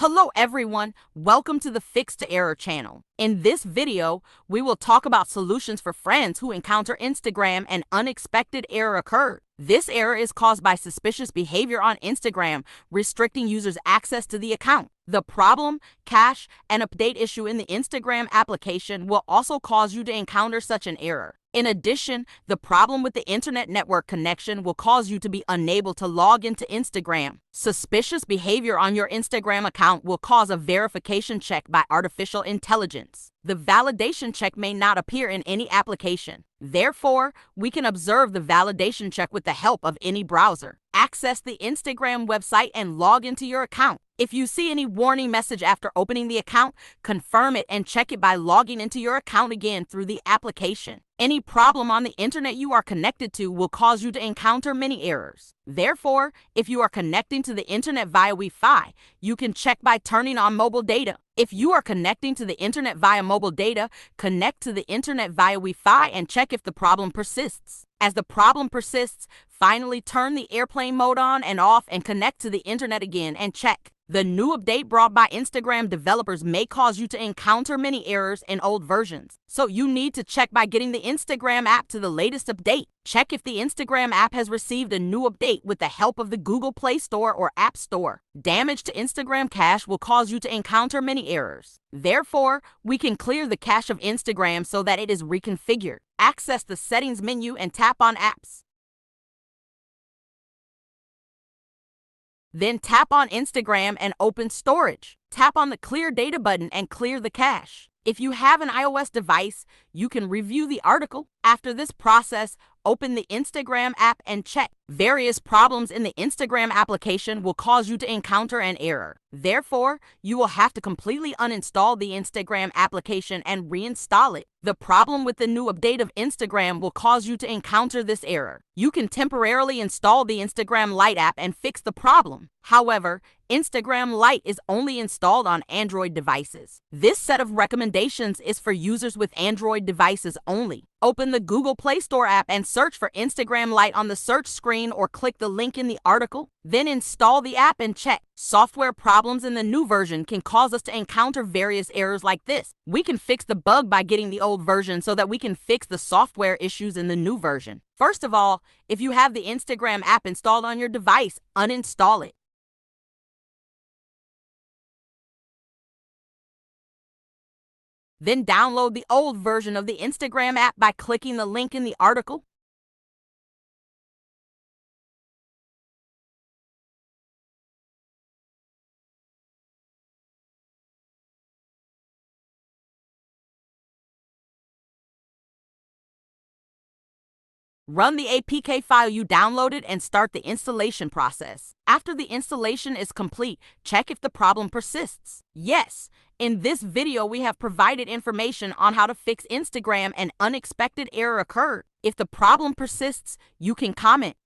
Hello everyone, welcome to the Fix to Error channel. In this video, we will talk about solutions for friends who encounter Instagram and unexpected error occurred. This error is caused by suspicious behavior on Instagram, restricting users' access to the account. The problem, cache, and update issue in the Instagram application will also cause you to encounter such an error. In addition, the problem with the internet network connection will cause you to be unable to log into Instagram. Suspicious behavior on your Instagram account will cause a verification check by artificial intelligence. The validation check may not appear in any application. Therefore, we can observe the validation check with the help of any browser. Access the Instagram website and log into your account. If you see any warning message after opening the account, confirm it and check it by logging into your account again through the application. Any problem on the internet you are connected to will cause you to encounter many errors. Therefore, if you are connecting to the internet via Wi-Fi, you can check by turning on mobile data. If you are connecting to the internet via mobile data, connect to the internet via Wi-Fi and check if the problem persists. As the problem persists, finally turn the airplane mode on and off and connect to the internet again and check. The new update brought by Instagram developers may cause you to encounter many errors in old versions. So you need to check by getting the Instagram app to the latest update. Check if the Instagram app has received a new update with the help of the Google Play Store or App Store. Damage to Instagram cache will cause you to encounter many errors. Therefore, we can clear the cache of Instagram so that it is reconfigured. Access the settings menu and tap on apps. Then tap on Instagram and open storage. Tap on the clear data button and clear the cache. If you have an iOS device, you can review the article. After this process, open the Instagram app and check. Various problems in the Instagram application will cause you to encounter an error. Therefore, you will have to completely uninstall the Instagram application and reinstall it. The problem with the new update of Instagram will cause you to encounter this error. You can temporarily install the Instagram Lite app and fix the problem. However, Instagram Lite is only installed on Android devices. This set of recommendations is for users with Android devices only. Open the Google Play Store app and search for Instagram Lite on the search screen or click the link in the article. Then install the app and check. Software problems in the new version can cause us to encounter various errors like this. We can fix the bug by getting the old version so that we can fix the software issues in the new version. First of all, if you have the Instagram app installed on your device, uninstall it. Then download the old version of the Instagram app by clicking the link in the article. Run the APK file you downloaded and start the installation process. After the installation is complete, check if the problem persists. Yes, in this video we have provided information on how to fix Instagram and unexpected error occurred. If the problem persists, you can comment.